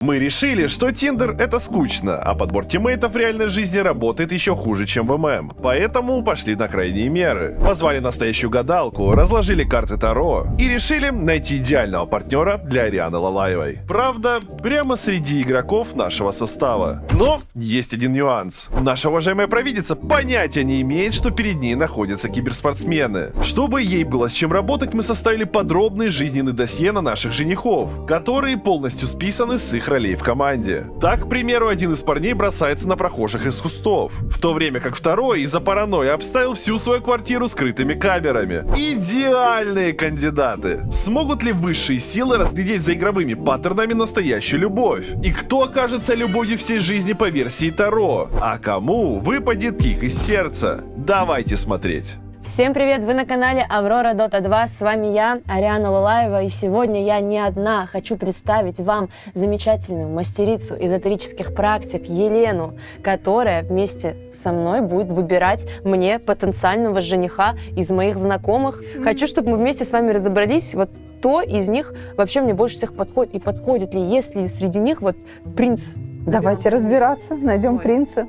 Мы решили, что Tinder это скучно, а подбор тиммейтов в реальной жизни работает еще хуже, чем в ММ. Поэтому пошли на крайние меры. Позвали настоящую гадалку, разложили карты Таро и решили найти идеального партнера для Арианы Лалаевой. Правда, прямо среди игроков нашего состава. Но есть один нюанс. Наша уважаемая провидица понятия не имеет, что перед ней находятся киберспортсмены. Чтобы ей было с чем работать, мы составили подробный жизненный досье на наших женихов, которые полностью списаны с их ролей в команде. Так, к примеру, один из парней бросается на прохожих из кустов, в то время как второй из-за паранойи обставил всю свою квартиру скрытыми камерами. Идеальные кандидаты! Смогут ли высшие силы разглядеть за игровыми паттернами настоящую любовь? И кто окажется любовью всей жизни по версии Таро? А кому выпадет кик из сердца? Давайте смотреть! Всем привет! Вы на канале Аврора Дота 2. С вами я, Ариана Лалаева. И сегодня я не одна. Хочу представить вам замечательную мастерицу эзотерических практик Елену, которая вместе со мной будет выбирать мне потенциального жениха из моих знакомых. Хочу, чтобы мы вместе с вами разобрались, вот кто из них вообще мне больше всех подходит. И подходит ли, есть ли среди них вот принц. Давайте разбираться, найдем принца.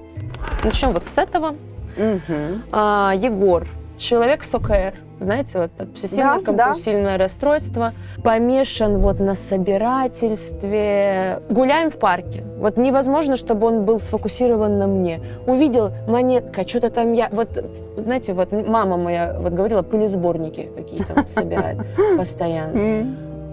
Начнем вот с этого. Егор. Человек с ОКР, знаете, вот обсессивно-компульсивное расстройство, помешан вот на собирательстве. Гуляем в парке. Вот невозможно, чтобы он был сфокусирован на мне. Увидел монетка, что-то там я... Вот, знаете, вот мама моя вот говорила, пылесборники какие-то вот собирает постоянно.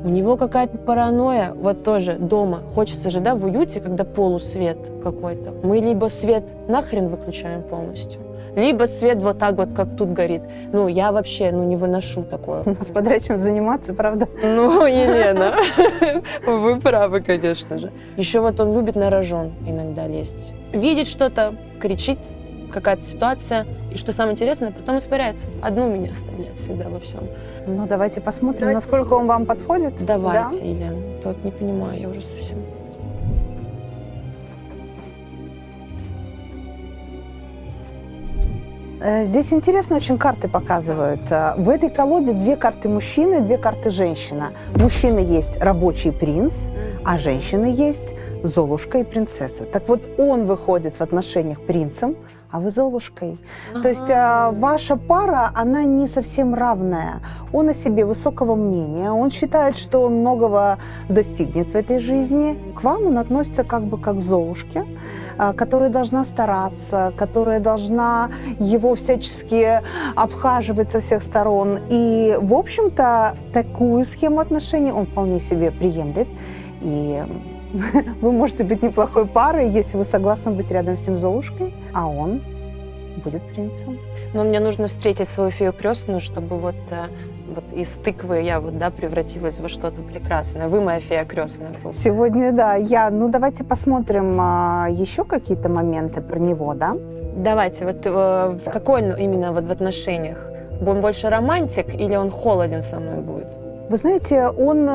У него какая-то паранойя, вот тоже дома. Хочется же, да, в уюте, когда полусвет какой-то. Мы либо свет нахрен выключаем полностью, либо свет вот так вот, как тут горит. Ну, я вообще, не выношу такое. Смотря чем заниматься, правда? Ну, Елена, вы правы, конечно же. Еще вот он любит на рожон иногда лезть. Видит что-то, кричит, какая-то ситуация. И что самое интересное, потом испаряется. Одну меня оставляет всегда во всем. Ну, давайте посмотрим, насколько он вам подходит. Давайте, да? Елена. Тут не понимаю, я уже совсем... Здесь интересно очень карты показывают. В этой колоде 2 карты мужчины, 2 карты женщина. Мужчины есть рабочий принц, а женщины есть Золушка и принцесса. Так вот, он выходит в отношениях принцем, а вы Золушкой. То есть ваша пара, она не совсем равная. Он о себе высокого мнения, он считает, что он многого достигнет в этой жизни. К вам он относится как бы как к Золушке, которая должна стараться, которая должна его всячески обхаживать со всех сторон. И, в общем-то, такую схему отношений он вполне себе приемлет. И вы можете быть неплохой парой, если вы согласны быть рядом с ним Золушкой, а он будет принцем. Но мне нужно встретить свою фею крестную, чтобы вот из тыквы я превратилась во что-то прекрасное. Вы моя фея крестная. Сегодня, да, давайте посмотрим еще какие-то моменты про него, да? Давайте, вот какой он именно вот в отношениях? Он больше романтик или он холоден со мной будет? Вы знаете, он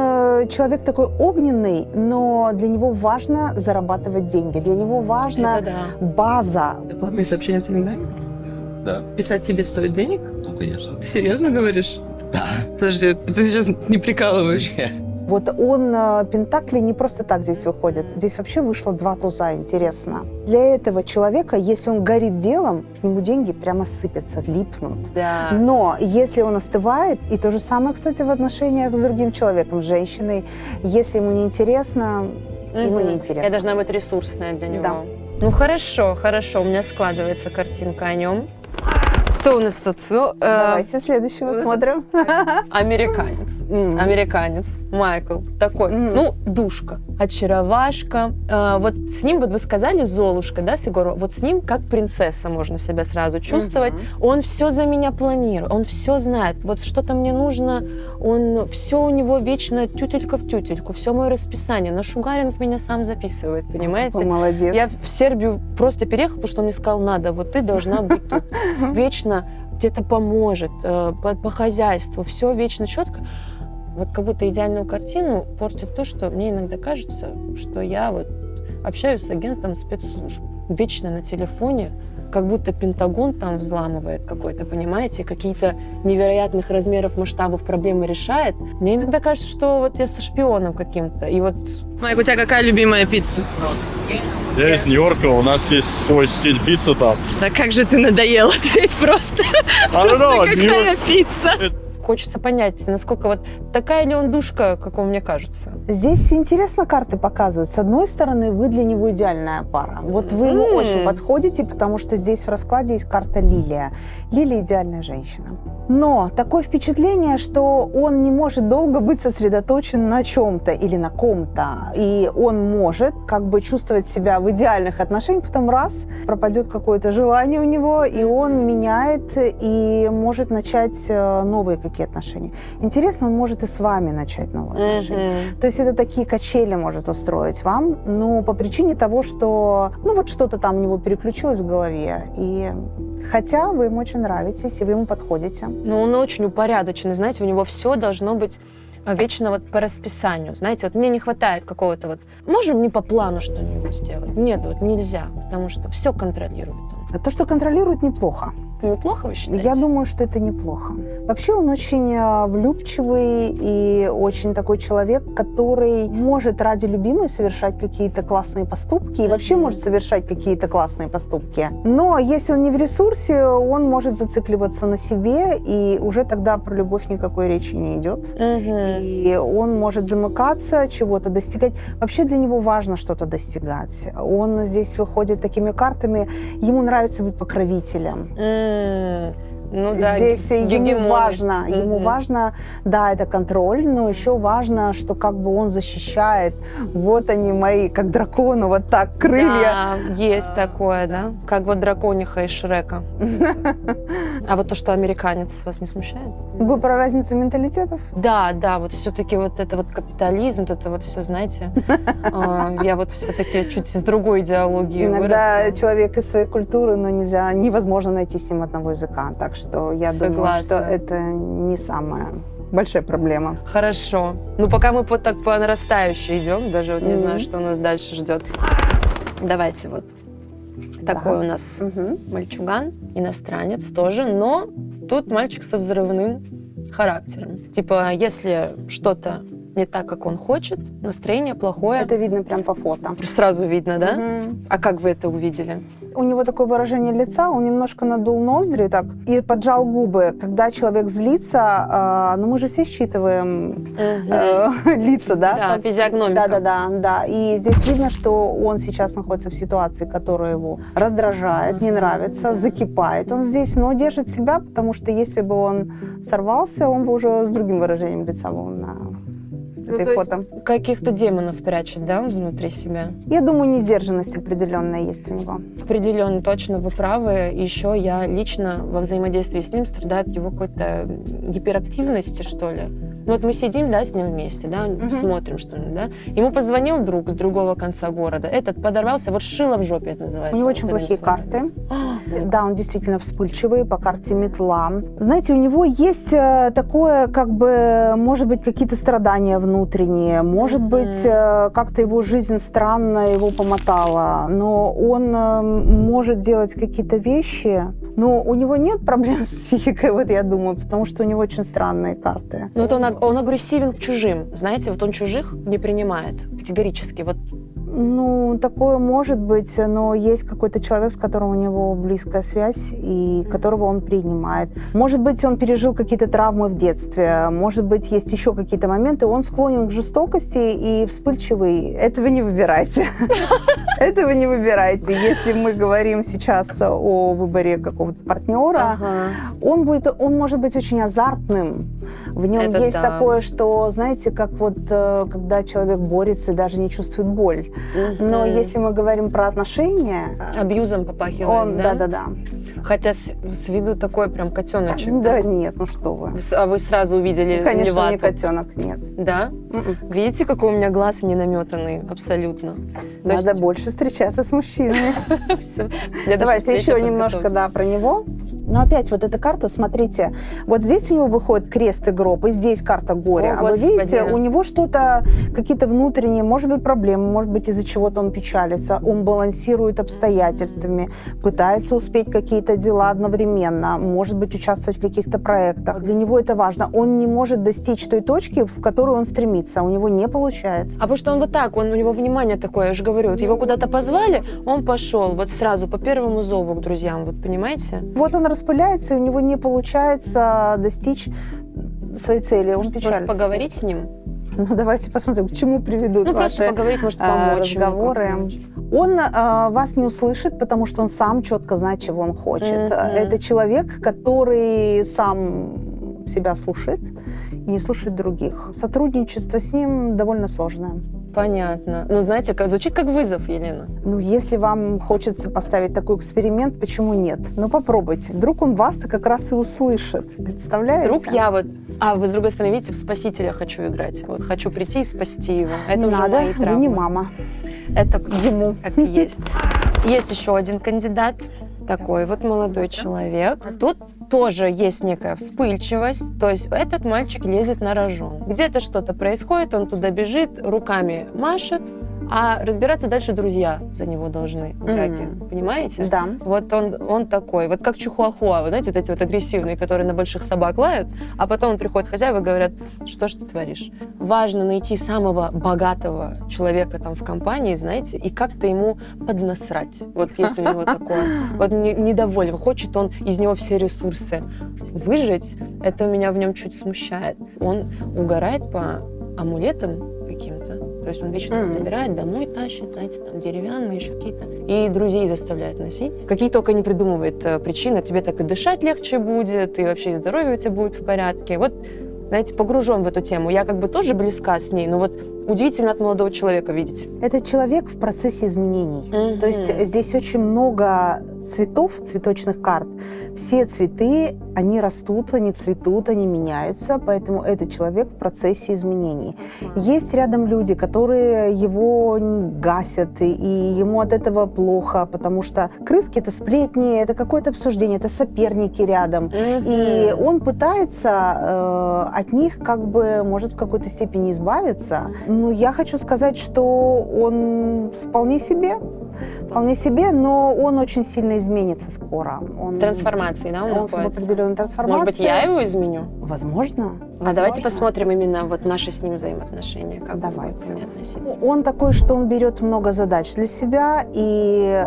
человек такой огненный, но для него важно зарабатывать деньги. Для него важна база. Платные сообщения в Телеграме? Да. Писать тебе стоит денег? Ну, конечно. Ты серьезно говоришь? Да. Подожди, ты сейчас не прикалываешься? Вот он, пентакли не просто так здесь выходит. Здесь вообще вышло 2 туза, интересно. Для этого человека, если он горит делом, к нему деньги прямо сыпятся, липнут. Да. Но если он остывает, и то же самое, кстати, в отношениях с другим человеком, с женщиной, если ему неинтересно, ему неинтересно. Я должна быть ресурсная для него. Да. Ну хорошо, у меня складывается картинка о нем. Кто у нас тут? Давайте следующего смотрим. Американец. Майкл. Такой, душка, очаровашка. Вот с ним, вот вы сказали, Золушка, да, с Егором? Вот с ним как принцесса можно себя сразу чувствовать. Он все за меня планирует, он все знает. Вот что-то мне нужно, он все у него вечно тютелька в тютельку, все мое расписание. На шугаринг меня сам записывает, понимаете? Вы молодец. Я в Сербию просто переехала, потому что он мне сказал, надо, вот ты должна быть тут. Вечно где-то поможет, по хозяйству, все вечно четко. Вот как будто идеальную картину портит то, что мне иногда кажется, что я вот общаюсь с агентом спецслужб. Вечно на телефоне, как будто Пентагон там взламывает какой-то, понимаете, и какие-то невероятных размеров, масштабов проблемы решает. Мне иногда кажется, что вот я со шпионом каким-то, и вот... Майк, у тебя какая любимая пицца? Я из Нью-Йорка, у нас есть свой стиль пиццы там. Да как же ты надоел, ответь просто. Какая пицца? Хочется понять, насколько вот такая ли он душка, как он мне кажется. Здесь интересно карты показывают. С одной стороны, вы для него идеальная пара. Вот вы ему очень подходите, потому что здесь в раскладе есть карта Лилия. Лилия идеальная женщина. Но такое впечатление, что он не может долго быть сосредоточен на чем-то или на ком-то. И он может как бы чувствовать себя в идеальных отношениях, потом раз, пропадет какое-то желание у него, и он меняет и может начать новые какие отношения. Интересно, он может и с вами начать новые отношения. То есть это такие качели может устроить вам, но по причине того, что ну вот что-то там у него переключилось в голове. И хотя вы ему очень нравитесь, и вы ему подходите. Но он очень упорядоченный, знаете, у него все должно быть вечно вот по расписанию. Знаете, вот мне не хватает какого-то вот... Можем не по плану что-нибудь сделать? Нет, вот нельзя, потому что все контролирует он. А то, что контролирует, неплохо. Неплохо, вы считаете? Я думаю, что это неплохо. Вообще он очень влюбчивый и очень такой человек, который может ради любимой совершать какие-то классные поступки и вообще может совершать какие-то классные поступки. Но если он не в ресурсе, он может зацикливаться на себе, и уже тогда про любовь никакой речи не идет. И он может замыкаться, чего-то достигать. Вообще для него важно что-то достигать. Он здесь выходит такими картами, ему нравится быть покровителем. Ну да, здесь ему важно, да, это контроль, но еще важно, что как бы он защищает. Вот они мои, как дракону, вот так, крылья. Да, есть такое, да? Как вот дракониха из Шрека. А вот то, что американец, вас не смущает? Вы про разницу менталитетов? Да, вот все-таки вот это вот капитализм, вот это вот все, знаете, я вот все-таки чуть из другой идеологии Иногда человек из своей культуры, но невозможно найти с ним одного языка, так что я думаю, что это не самая большая проблема. Хорошо. Ну, пока мы вот так по нарастающей идем, даже вот не знаю, что нас дальше ждет. Давайте вот. Такой у нас мальчуган, иностранец тоже, но тут мальчик со взрывным характером. Типа, если что-то не так, как он хочет, настроение плохое. Это видно прям по фото. Сразу видно, да? А как вы это увидели? У него такое выражение лица, он немножко надул ноздри так и поджал губы. Когда человек злится, ну мы же все считываем лица, да? Да, физиогномика. Да. И здесь видно, что он сейчас находится в ситуации, которая его раздражает, не нравится, закипает. Он здесь, но держит себя, потому что если бы он сорвался, он бы уже с другим выражением лица был на этой фото. Каких-то демонов прячет, да, внутри себя? Я думаю, несдержанность определенная есть у него. Определенно, точно, вы правы. Еще я лично во взаимодействии с ним страдаю от его какой-то гиперактивности, что ли. Ну вот мы сидим, да, с ним вместе, да, смотрим что-нибудь, да. Ему позвонил друг с другого конца города. Этот подорвался, вот шило в жопе это называется. У него очень плохие карты. Да, он действительно вспыльчивый, по карте метла. Знаете, у него есть такое, как бы, может быть, какие-то страдания внутренние, может быть, как-то его жизнь странно его помотала, но он может делать какие-то вещи, но у него нет проблем с психикой, вот я думаю, потому что у него очень странные карты. Ну вот он агрессивен к чужим, знаете, вот он чужих не принимает категорически, вот. Ну, такое может быть, но есть какой-то человек, с которым у него близкая связь, и которого он принимает. Может быть, он пережил какие-то травмы в детстве, может быть, есть еще какие-то моменты, он склонен к жестокости и вспыльчивый. Этого не выбирайте. Этого не выбирайте. Если мы говорим сейчас о выборе какого-то партнера, он может быть очень азартным. В нем есть такое, что, знаете, как вот когда человек борется и даже не чувствует боль. Но если мы говорим про отношения... Абьюзом попахивает, да? Да. Хотя с виду такой прям котеночек. Да, нет, ну что вы. А вы сразу увидели Конечно, Левату? не котенок, нет. Да? Видите, какой у меня глаз не наметанный? Абсолютно. Надо больше встречаться с мужчинами. Давайте еще немножко, про него. Но опять вот эта карта, смотрите, вот здесь у него выходит крест и гроб, и здесь карта горя. О, а вы Господи. видите, у него что-то, какие-то внутренние, может быть, проблемы, может быть, из-за чего-то он печалится, он балансирует обстоятельствами, пытается успеть какие-то дела одновременно, может быть, участвовать в каких-то проектах. Для него это важно. Он не может достичь той точки, в которую он стремится, у него не получается. А потому что он вот так, у него внимание такое, я же говорю, вот его куда-то позвали, он пошел вот сразу по первому зову к друзьям, вот понимаете? Вот он распыляется, и у него не получается достичь своей цели, он Может, печалится. поговорить с ним? Ну, давайте посмотрим, к чему приведут Ну, ваши просто поговорить, может, помочь ему разговоры. как-нибудь. Он вас не услышит, потому что он сам четко знает, чего он хочет. Это человек, который сам себя слушает и не слушает других. Сотрудничество с ним довольно сложное. Понятно. Ну, знаете, звучит как вызов, Елена. Ну, если вам хочется поставить такой эксперимент, почему нет? Ну, попробуйте. Вдруг он вас-то как раз и услышит. Представляете? Вдруг я вот... А вы, с другой стороны, видите, в спасителя хочу играть. Вот хочу прийти и спасти его. Это не уже надо, мои вы травмы. не мама. Это ему как и есть. Есть еще один кандидат. Такой вот молодой человек. Тут тоже есть некая вспыльчивость. То есть этот мальчик лезет на рожон. Где-то что-то происходит, он туда бежит, руками машет, а разбираться дальше друзья за него должны в драке. Понимаете? Да. Вот он такой. Вот как чихуахуа, вы знаете, вот эти вот агрессивные, которые на больших собак лают, а потом приходят хозяева и говорят, что ж ты творишь. Важно найти самого богатого человека там в компании, знаете, и как-то ему поднасрать. Вот есть у него такое. Вот недоволен. Хочет он из него все ресурсы выжать. Это меня в нем чуть смущает. Он угорает по амулетам каким-то. То есть он вечно собирает, домой тащит, знаете, там деревянные, еще какие-то. И друзей заставляет носить. Какие только не придумывает причины. Тебе так и дышать легче будет, и вообще и здоровье у тебя будет в порядке. Вот, знаете, погружен в эту тему. Я как бы тоже близка с ней, но вот удивительно от молодого человека видеть. Это человек в процессе изменений. То есть здесь очень много цветов, цветочных карт. Все цветы, они растут, они цветут, они меняются, поэтому это человек в процессе изменений. Есть рядом люди, которые его гасят, и ему от этого плохо, потому что крыски — это сплетни, это какое-то обсуждение, это соперники рядом. И он пытается от них как бы, может, в какой-то степени избавиться. Но я хочу сказать, что он вполне себе, но он очень сильно изменится скоро. Он Трансформации, да, он в находится? определенной трансформации. Может быть, я его изменю? Возможно. А давайте посмотрим именно вот наши с ним взаимоотношения. Как Давайте. он будет ко мне относиться. Он такой, что он берет много задач для себя, и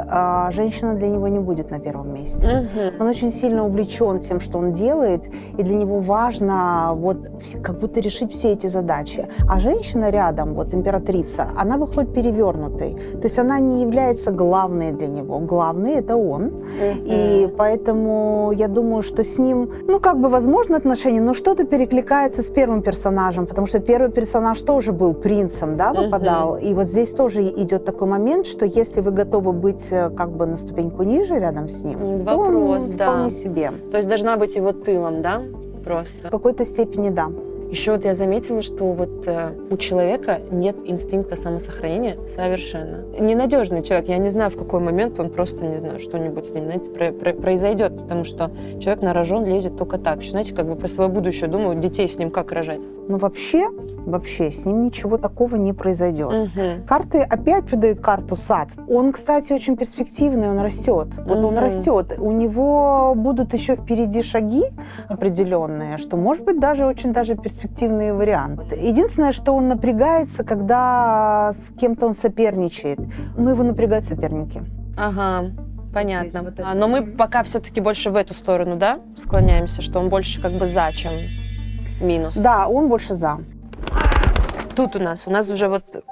женщина для него не будет на первом месте. Он очень сильно увлечен тем, что он делает, и для него важно вот как будто решить все эти задачи. А женщина рядом, вот императрица, она выходит перевернутой. То есть она не является главной для него. Главный — это он. И поэтому я думаю, что с ним, ну, как бы возможно отношения, но что-то перекликается с первым персонажем, потому что первый персонаж тоже был принцем, да, выпадал. И вот здесь тоже идет такой момент, что если вы готовы быть как бы на ступеньку ниже рядом с ним, то он вполне себе. То есть должна быть его тылом, да? Просто. В какой-то степени, да. Еще вот я заметила, что вот у человека нет инстинкта самосохранения совершенно. Ненадежный человек. Я не знаю, в какой момент он просто, не знаю, что-нибудь с ним, знаете, произойдет, потому что человек на рожон лезет только так. Еще, знаете, как бы про свое будущее думаю, детей с ним как рожать. Ну, вообще, с ним ничего такого не произойдет. Карты опять выдают карту сад. Он, кстати, очень перспективный, он растет. Вот он растет. У него будут еще впереди шаги определенные, что, может быть, даже очень перспективные варианты. Единственное, что он напрягается, когда с кем-то он соперничает. Ну, его напрягают соперники. Ага. Понятно. Вот это. Но мы пока все-таки больше в эту сторону, да, склоняемся, что он больше как бы за, чем минус. Да, он больше за. Тут у нас уже вот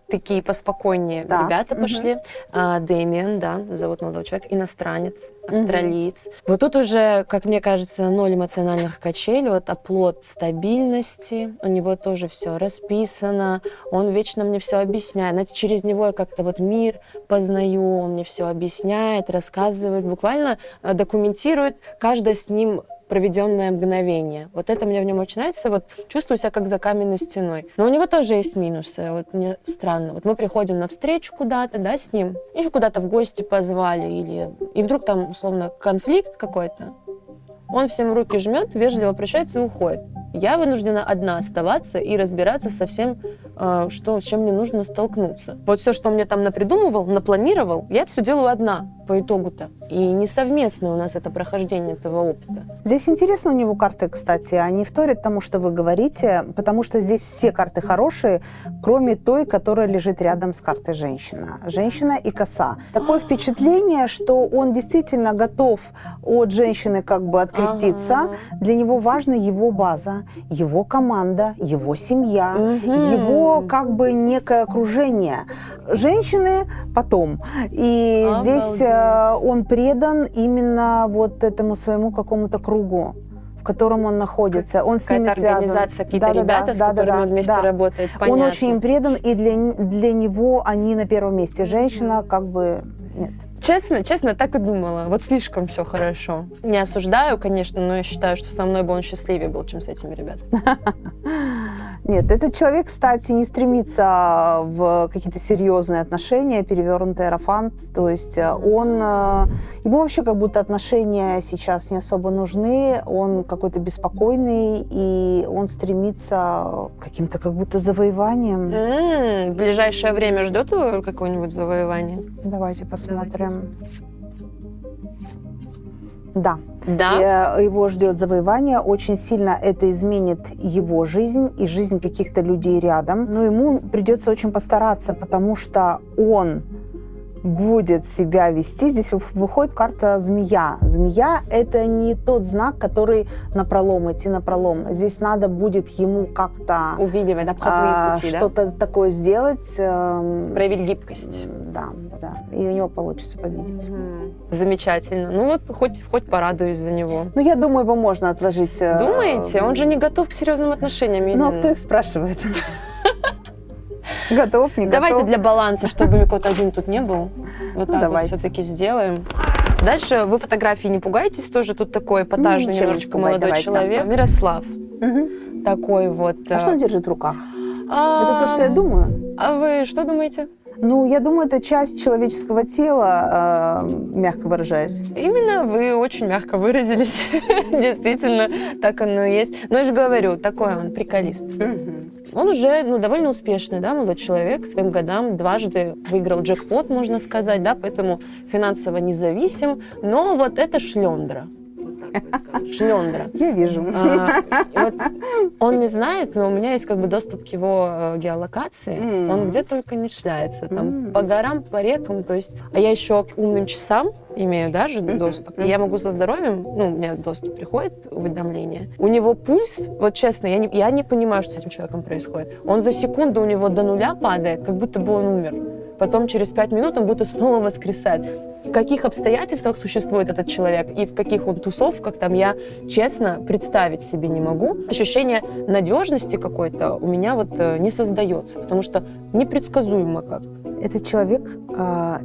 такие поспокойнее ребята пошли. Дэмиан, да, зовут молодого человека, иностранец, австралиец. Вот тут уже, как мне кажется, 0 эмоциональных качелей, вот оплот стабильности, у него тоже все расписано, он вечно мне все объясняет. Знаете, через него я как-то вот мир познаю, он мне все объясняет, рассказывает, буквально документирует каждое с ним проведенное мгновение. Вот это мне в нем очень нравится. Вот чувствую себя как за каменной стеной. Но у него тоже есть минусы. Вот мне странно. Вот мы приходим на встречу куда-то, да, с ним, еще куда-то в гости позвали, и вдруг там, условно, конфликт какой-то. Он всем руки жмет, вежливо прощается и уходит. Я вынуждена одна оставаться и разбираться со всем, с чем мне нужно столкнуться. Вот все, что он мне там напридумывал, напланировал, я это все делаю одна по итогу-то. И не совместно у нас это прохождение этого опыта. Здесь интересно у него карты, кстати, они вторят тому, что вы говорите, потому что здесь все карты хорошие, кроме той, которая лежит рядом с картой женщина. Женщина и коса. Такое впечатление, что он действительно готов от женщины как бы откреститься. Для него важна его база, его команда, его семья, его как бы некое окружение. Женщины потом. И здесь он предан именно вот этому своему какому-то кругу, в котором он находится. Он с ними связан. Организация, какие-то ребята, с которыми он вместе работает. Понятно. Он очень им предан, и для него они на первом месте. Женщина как бы нет. Честно, так и думала. Вот слишком все хорошо. Не осуждаю, конечно, но я считаю, что со мной бы он счастливее был, чем с этими ребятами. Нет, этот человек, кстати, не стремится в какие-то серьезные отношения, перевернутый иерофант. То есть ему вообще как будто отношения сейчас не особо нужны. Он какой-то беспокойный, и он стремится к каким-то как будто завоеваниям. В ближайшее время ждет его какое-нибудь завоевание? Давайте посмотрим. Да. Да. Его ждет завоевание. Очень сильно это изменит его жизнь и жизнь каких-то людей рядом. Но ему придется очень постараться, потому что он будет себя вести. Здесь выходит карта змея. Змея — это не тот знак, который напролом, идти напролом. Здесь надо будет ему как-то увидеть обходные пути, что-то такое сделать. Проявить гибкость. Да. И у него получится победить. Замечательно. Ну вот хоть порадуюсь за него. Ну, я думаю, его можно отложить. Думаете? Он же не готов к серьезным отношениям. Ну, а кто их спрашивает? Готов, не готов? Давайте для баланса, чтобы какой-то один тут не был. Вот так вот все-таки сделаем. Дальше вы фотографии не пугаетесь, тоже тут такой эпатажный немножечко молодой человек. Мирослав. Такой вот. А что он держит в руках? Это то, что я думаю. А вы что думаете? Ну, я думаю, это часть человеческого тела, мягко выражаясь. Именно, вы очень мягко выразились. Действительно, так оно и есть. Но я же говорю, такой он приколист. Он уже довольно успешный, да, молодой человек, к своим годам дважды выиграл джекпот, можно сказать, да, поэтому финансово независим. Но вот это шлендра. Шлендра. Я вижу. Вот он не знает, но у меня есть как бы доступ к его геолокации. Он где только не шляется. Там по горам, по рекам. То есть, а я еще к умным часам имею даже доступ. И я могу со здоровьем, у меня доступ приходит, уведомление. У него пульс, вот честно, я не понимаю, что с этим человеком происходит. Он за секунду у него до нуля падает, как будто бы он умер. Потом через 5 минут он будто снова воскресает. В каких обстоятельствах существует этот человек и в каких он тусовках, там я, честно, представить себе не могу. Ощущение надежности какой-то у меня вот не создается, потому что непредсказуемо как-то. Этот человек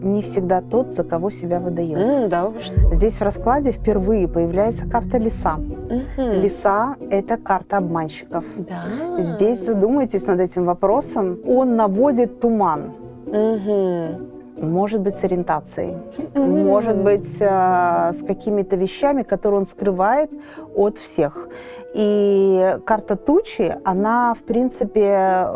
не всегда тот, за кого себя выдает. Да, вы что? Здесь в раскладе впервые появляется карта лиса. Лиса – это карта обманщиков. Да. Здесь задумайтесь над этим вопросом. Он наводит туман. Может быть, с ориентацией, может быть, с какими-то вещами, которые он скрывает от всех. И карта тучи, она, в принципе,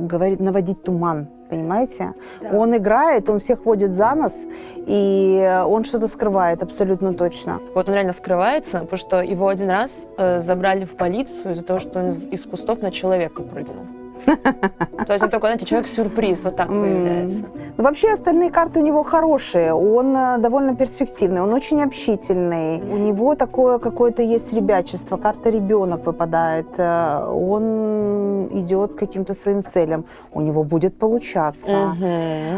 говорит наводить туман, понимаете? Да. Он играет, он всех водит за нос, и он что-то скрывает абсолютно точно. Вот он реально скрывается, потому что его один раз забрали в полицию из-за того, что он из кустов на человека прыгнул. То есть он такой, знаете, человек-сюрприз, вот так появляется. Ну, вообще остальные карты у него хорошие, он довольно перспективный, он очень общительный, у него такое какое-то есть ребячество, карта ребенок выпадает, он идет к каким-то своим целям, у него будет получаться.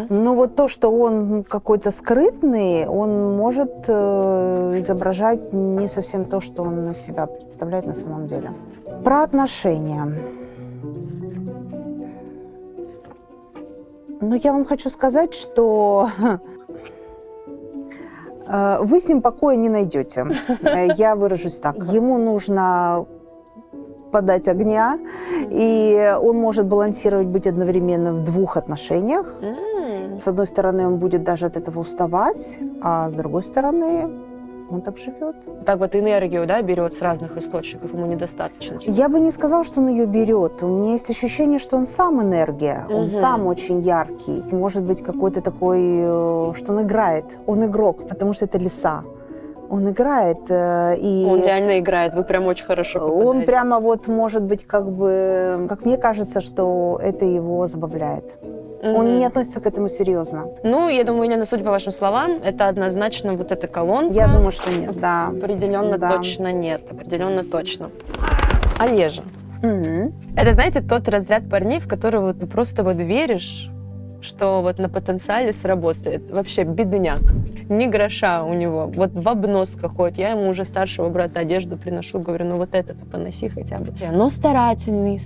Но вот то, что он какой-то скрытный, он может изображать не совсем то, что он из себя представляет на самом деле. Про отношения. Ну, я вам хочу сказать, что вы с ним покоя не найдете. Я выражусь так. Ему нужно подать огня, и он может балансировать, быть одновременно в двух отношениях. С одной стороны, он будет даже от этого уставать, а с другой стороны, он так живет. Так вот энергию, да, берет с разных источников, ему недостаточно. Я бы не сказала, что он ее берет. У меня есть ощущение, что он сам энергия, он сам очень яркий. Может быть, какой-то такой, что он играет. Он игрок, потому что это лиса. Он играет. И он реально играет, вы прям очень хорошо попадаете. Он прямо вот, может быть, как бы, как мне кажется, что это его забавляет. Он не относится к этому серьезно. Ну, я думаю, Елена, судя по вашим словам, это однозначно вот эта колонка. Я думаю, что нет, да. Определенно Да. точно нет, определенно точно. Олежа. Мгм. Это, знаете, тот разряд парней, в которого ты просто вот веришь, что вот на потенциале сработает. Вообще бедняк. Ни гроша у него. Вот в обносках ходит. Я ему уже старшего брата одежду приношу, говорю, ну вот это-то поноси хотя бы. Но старательный.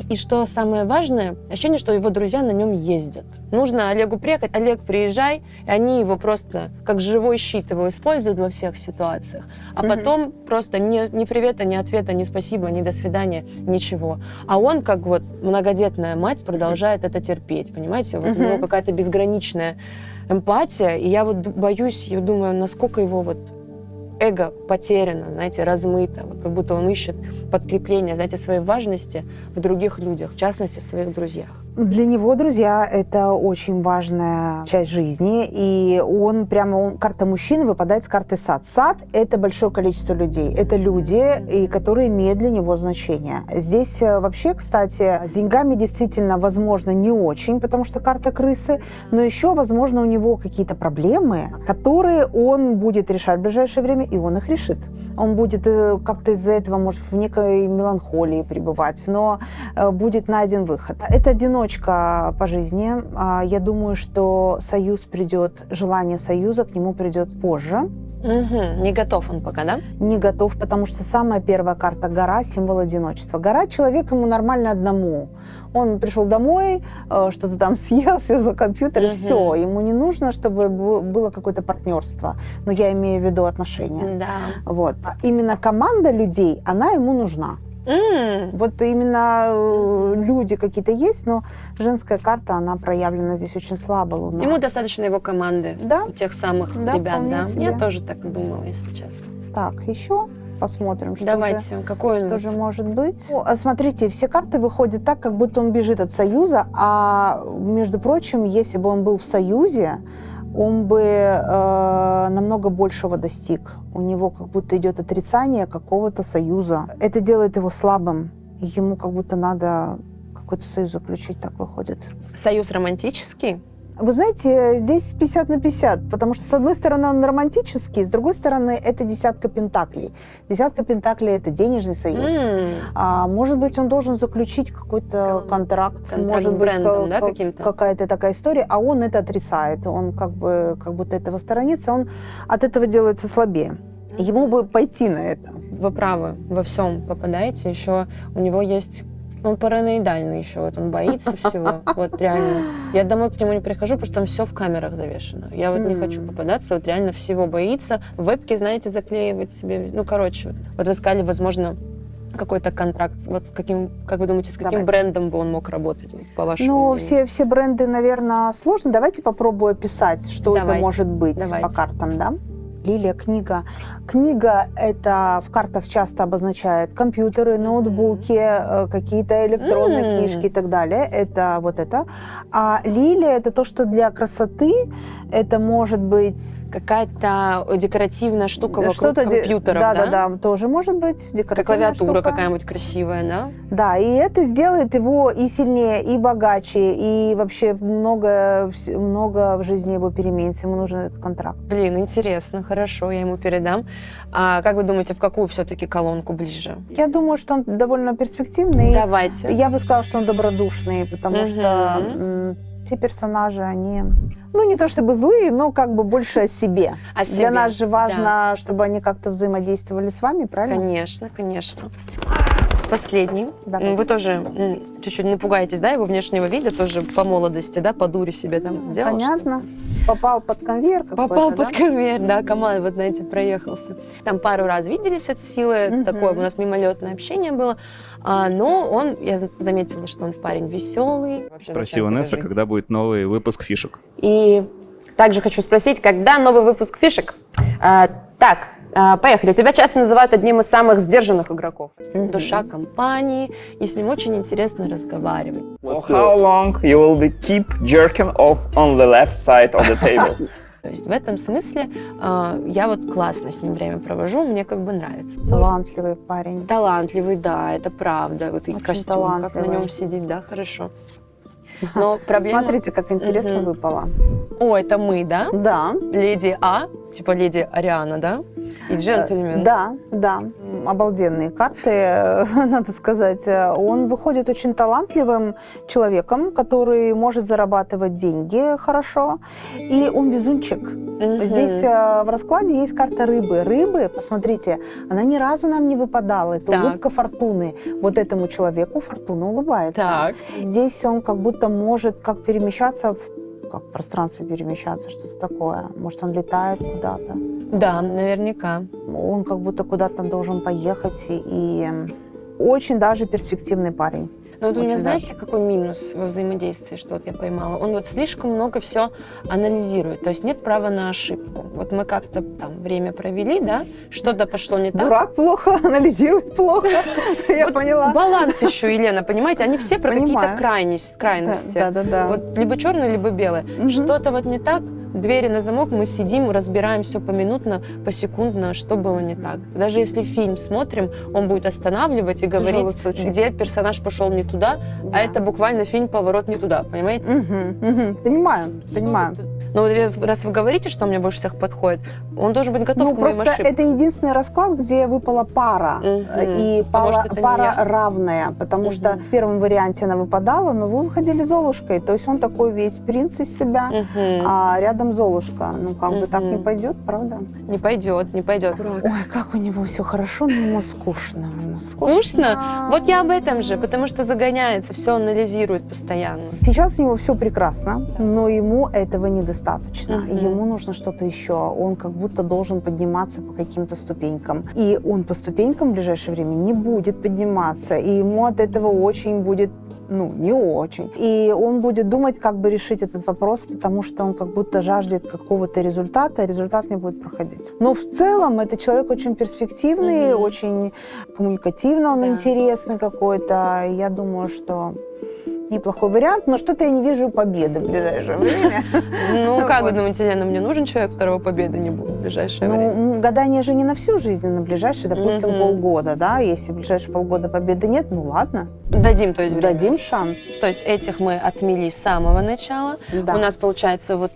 И что самое важное, ощущение, что его друзья на нем ездят. Нужно Олегу приехать, Олег, приезжай, и они его просто как живой щит его используют во всех ситуациях. А потом просто ни привета, ни ответа, ни спасибо, ни до свидания, ничего. А он, как вот многодетная мать, продолжает это терпеть, понимаете? Вот у него какая-то безграничная эмпатия, и я вот боюсь, я думаю, насколько его вот эго потеряно, знаете, размыто, вот как будто он ищет подкрепление, знаете, своей важности в других людях, в частности, в своих друзьях. Для него друзья – это очень важная часть жизни, и карта мужчины выпадает с карты сад. Сад – это большое количество людей, это люди, и которые имеют для него значение. Здесь вообще, кстати, с деньгами действительно, возможно, не очень, потому что карта крысы, но еще, возможно, у него какие-то проблемы, которые он будет решать в ближайшее время, и он их решит. Он будет как-то из-за этого, может, в некой меланхолии пребывать, но будет найден выход. Это одиночка по жизни. Я думаю, что союз придет, желание союза к нему придет позже. Не готов он пока, да? Не готов, потому что самая первая карта гора – символ одиночества. Гора человек ему нормально одному. Он пришел домой, что-то там съел, сел за компьютер, и все. Ему не нужно, чтобы было какое-то партнерство. Но я имею в виду отношения. Да. Вот. Именно команда людей, она ему нужна. Вот именно люди какие-то есть, но женская карта, она проявлена здесь очень слабо. Луна. Ему достаточно его команды, Да. тех самых Да, ребят, вполне да? себе. Я тоже так думала, если честно. Так, еще посмотрим, что Давайте, какой он Что же вот? может быть? Смотрите, все карты выходят так, как будто он бежит от союза, а, между прочим, если бы он был в союзе, он бы намного большего достиг. У него как будто идет отрицание какого-то союза. Это делает его слабым. Ему как будто надо какой-то союз заключить, так выходит. Союз романтический? Вы знаете, здесь 50 на 50, потому что, с одной стороны, он романтический, с другой стороны, это десятка пентаклей. Десятка пентаклей – это денежный союз. Может быть, он должен заключить какой-то контракт. Может с брендом, да, каким-то? Какая-то такая история, а он это отрицает. Он как будто этого сторонится, он от этого делается слабее. Ему бы пойти на это. Вы правы, во всем попадаете. Еще у него есть... Он параноидальный еще, вот он боится всего, вот реально. Я домой к нему не прихожу, потому что там все в камерах завешено. Я вот не хочу попадаться, вот реально всего боится. Вебки, знаете, заклеивать себе. Ну, короче, вот вы сказали, возможно, какой-то контракт. Вот с каким, как вы думаете, с каким брендом бы он мог работать, по вашему мнению? Все бренды, наверное, сложно. Давайте попробую описать, что это может быть по картам, да? Лилия, книга. Книга – это в картах часто обозначает компьютеры, ноутбуки, какие-то электронные книжки и так далее. Это вот это. А лилия – это то, что для красоты. Это может быть... Какая-то декоративная штука вокруг компьютеров, да? Да, тоже может быть декоративная клавиатура штука. какая-нибудь красивая, да? Да, и это сделает его и сильнее, и богаче, и вообще много в жизни его переменится. Ему нужен этот контракт. Блин, интересно, хорошо, я ему передам. А как вы думаете, в какую все-таки колонку ближе? Я думаю, что он довольно перспективный. Давайте. Я бы сказала, что он добродушный, потому что те персонажи, они... Ну, не то чтобы злые, но как бы больше о себе. О себе. Для нас же важно, чтобы они как-то взаимодействовали с вами, правильно? Конечно, конечно. Последний. Давайте. Вы тоже чуть-чуть не пугаетесь, да, его внешнего вида, тоже по молодости, да, по дуре себе там сделал? Понятно. Попал под конвейер какой-то, Попал да? под конвейер, да, команда, вот, знаете, проехался. Там пару раз виделись от Сфилы, такое у нас мимолетное общение было, но я заметила, что он парень веселый. Спросила Несса, когда будет новый выпуск фишек. И также хочу спросить, когда новый выпуск фишек? Так, поехали. Тебя часто называют одним из самых сдержанных игроков. Душа компании, и с ним очень интересно разговаривать. How long you will be keep jerking off on the left side of the table? То есть в этом смысле я вот классно с ним время провожу, мне как бы нравится. Талантливый парень. Талантливый, да, это правда. Вот и Очень костюм, как на талантливый. нем сидеть, да, хорошо. Но проблема... Смотрите, как интересно Мгм. выпало. О, это мы, да? Да. Леди А, типа леди Ариана, да? И джентльмен. Да, да. Обалденные карты, надо сказать. Он выходит очень талантливым человеком, который может зарабатывать деньги хорошо. И он везунчик. Мгм. Здесь в раскладе есть карта рыбы. Рыбы, посмотрите, она ни разу нам не выпадала. Это Так. улыбка фортуны. Вот этому человеку фортуна улыбается. Так. Здесь он как будто может как перемещаться, как в пространстве перемещаться, что-то такое. Может, он летает куда-то. Да, наверняка. Он как будто куда-то должен поехать. И очень даже перспективный парень. Но вот у меня, Очень знаете, даже. какой минус во взаимодействии, что вот я поймала? Он вот слишком много все анализирует, то есть нет права на ошибку. Вот мы как-то там время провели, да, что-то пошло не так. Дурак плохо, анализирует плохо. Я Вот поняла. Баланс еще, Елена, понимаете? Они все про какие-то Понимаю. крайности. Да. Вот либо черное, либо белое. Мгм. Что-то вот не так, двери на замок, мы сидим, разбираем все поминутно, посекундно, что было не так. Даже если фильм смотрим, он будет останавливать и Тяжелый говорить, случай. где персонаж пошел не туда, Да. а это буквально фильм «Поворот не туда», понимаете? Понимаю. Но вот раз вы говорите, что мне больше всех подходит, он должен быть готов Ну, к моим просто ошибкам. это единственный расклад, где выпала пара. Мгм. И А может, это не пара я? равная. Потому что в первом варианте она выпадала, но вы выходили Золушкой. То есть он такой весь принц из себя, Мгм. а рядом Золушка. Ну, как бы так не Мгм. пойдет, правда? Не пойдет, не пойдет. Ой, как у него все хорошо, но ему скучно. Ему Скучно? Вот я об этом же, потому что загоняется, все анализирует постоянно. Сейчас у него все прекрасно, но ему этого недостаточно. Мгм. Ему нужно что-то еще. Он как будто должен подниматься по каким-то ступенькам. И он по ступенькам в ближайшее время не будет подниматься. И ему от этого очень будет не очень. И он будет думать, как бы решить этот вопрос, потому что он как будто жаждет какого-то результата, а результат не будет проходить. Но в целом это человек очень перспективный, Мгм. очень коммуникативно, он Да. интересный какой-то. Я думаю, что неплохой вариант, но что-то я не вижу победы в ближайшее время. Ну, как вы Вот. думаете, Лена, мне нужен человек, у которого победы не будет в ближайшее время? Ну, гадание же не на всю жизнь, а на ближайшие, допустим, Мгм. полгода, да? Если в ближайшие полгода победы нет, ну ладно, Дадим, то есть, время. дадим шанс. То есть этих мы отмели с самого начала. Да. У нас, получается, вот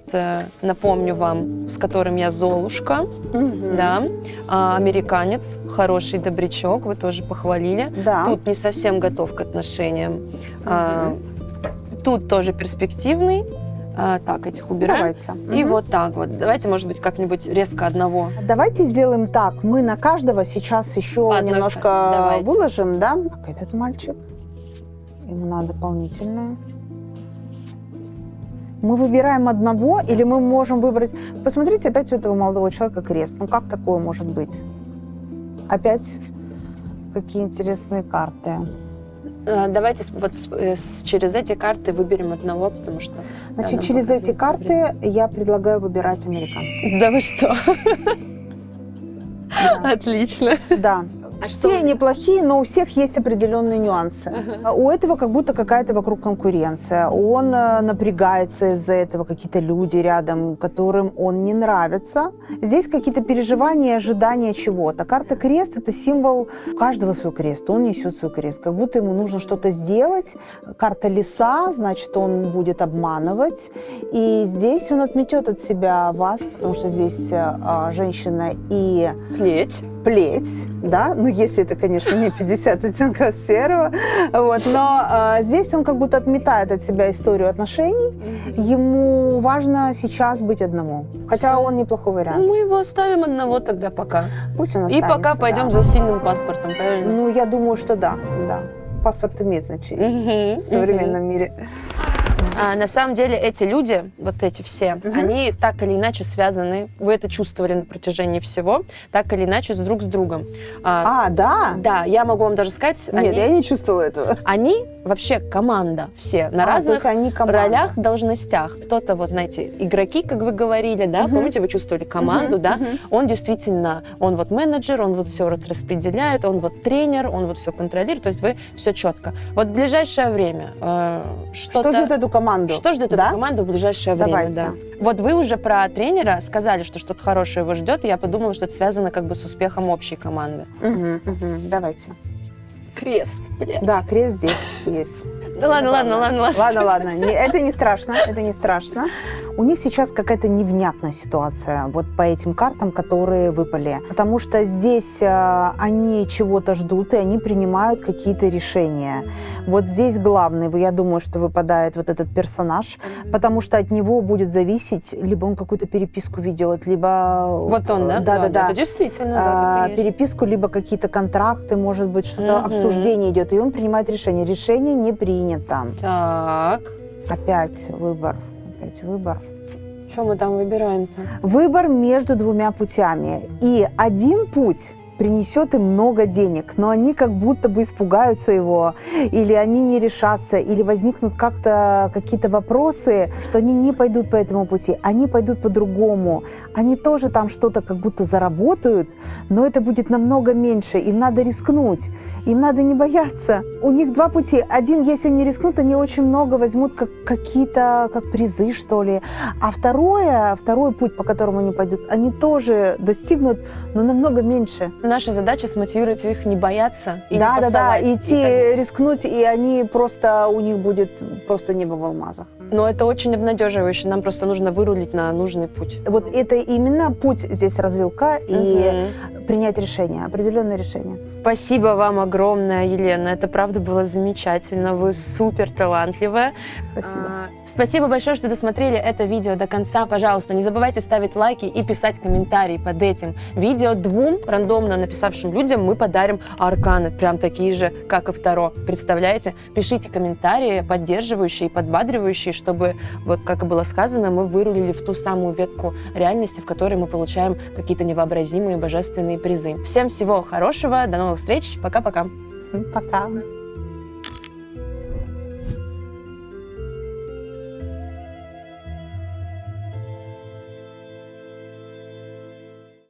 напомню вам, с которым я Золушка, Мгм. да, американец, хороший добрячок, вы тоже похвалили. Да. Тут не совсем готов к отношениям. Тут тоже перспективный. Так, этих убираем. Давайте. И Мгм. вот так вот. Давайте, может быть, как-нибудь резко одного. Давайте сделаем так. Мы на каждого сейчас еще Одной немножко карте, давайте. выложим, да? Так, этот мальчик. Ему надо дополнительную. Мы выбираем одного, или мы можем выбрать... Посмотрите, опять у этого молодого человека крест. Ну, как такое может быть? Опять какие интересные карты. Давайте через эти карты выберем одного, потому что... Значит, нам через эти показывает время. карты я предлагаю выбирать американцев. Да вы что? Да. Отлично. Да. Все неплохие, но у всех есть определенные нюансы. У этого как будто какая-то вокруг конкуренция. Он напрягается из-за этого, какие-то люди рядом, которым он не нравится. Здесь какие-то переживания, ожидания чего-то. Карта крест – это символ каждого свой крест. Он несет свой крест, как будто ему нужно что-то сделать. Карта лиса, значит, он будет обманывать. И здесь он отметет от себя вас, потому что здесь женщина и плеть, да, ну если это, конечно, не 50 оттенков серого, вот, но здесь он как будто отметает от себя историю отношений, ему важно сейчас быть одному, хотя он неплохой вариант. Ну, мы его оставим одного тогда пока. Пусть он И пока останется, пойдем да. за сильным паспортом, правильно? Ну, я думаю, что да. Паспорт имеет значение в современном мире. На самом деле эти люди, вот эти все, они так или иначе связаны, вы это чувствовали на протяжении всего, так или иначе друг с другом. Да? Да, я могу вам даже сказать, Нет, я не чувствовала этого. они вообще команда, все на то разных есть они команда. ролях, должностях. Кто-то, вот, знаете, игроки, как вы говорили, да, помните, вы чувствовали команду, да, он действительно, он вот менеджер, он вот все распределяет, он вот тренер, он вот все контролирует, то есть вы все четко. Вот в ближайшее время Что ждет эту команду? Что ждет Да? эту команду в ближайшее время, Давайте. да. Вот вы уже про тренера сказали, что что-то хорошее его ждет, и я подумала, что это связано как бы с успехом общей команды. Давайте. Крест, блядь. Да, крест здесь есть. Да ладно. Ладно. Это не страшно, это не страшно. У них сейчас какая-то невнятная ситуация вот по этим картам, которые выпали. Потому что здесь они чего-то ждут, и они принимают какие-то решения. Вот здесь главный, я думаю, что выпадает вот этот персонаж, потому что от него будет зависеть, либо он какую-то переписку ведет, либо... Вот он, да? Да. Это действительно, да, так и есть. Переписку, либо какие-то контракты, может быть, что-то обсуждение идет, и он принимает решение. Решение не принято. Так. Опять выбор. Что мы там выбираем-то? Выбор между двумя путями. И один путь принесет им много денег, но они как будто бы испугаются его, или они не решатся, или возникнут как-то какие-то вопросы, что они не пойдут по этому пути, они пойдут по-другому. Они тоже там что-то как будто заработают, но это будет намного меньше. Им надо рискнуть, им надо не бояться. У них два пути. Один, если они рискнут, они очень много возьмут какие-то как призы, что ли. А второй путь, по которому они пойдут, они тоже достигнут, но намного меньше. Наша задача смотивировать их не бояться и не Да, пасовать. идти, рискнуть, и они просто, у них будет просто небо в алмазах. Но это очень обнадеживающе, нам просто нужно вырулить на нужный путь. Вот это именно путь здесь развилка и принять решение, определенное решение. Спасибо вам огромное, Елена, это правда было замечательно, вы супер талантливая. Спасибо. Спасибо большое, что досмотрели это видео до конца. Пожалуйста, не забывайте ставить лайки и писать комментарии под этим видео. 2 рандомно написавшим людям мы подарим арканы, прям такие же, как и Таро. Представляете? Пишите комментарии, поддерживающие и подбадривающие, чтобы, вот как и было сказано, мы вырулили в ту самую ветку реальности, в которой мы получаем какие-то невообразимые божественные призы. Всем всего хорошего, до новых встреч, пока-пока. Пока.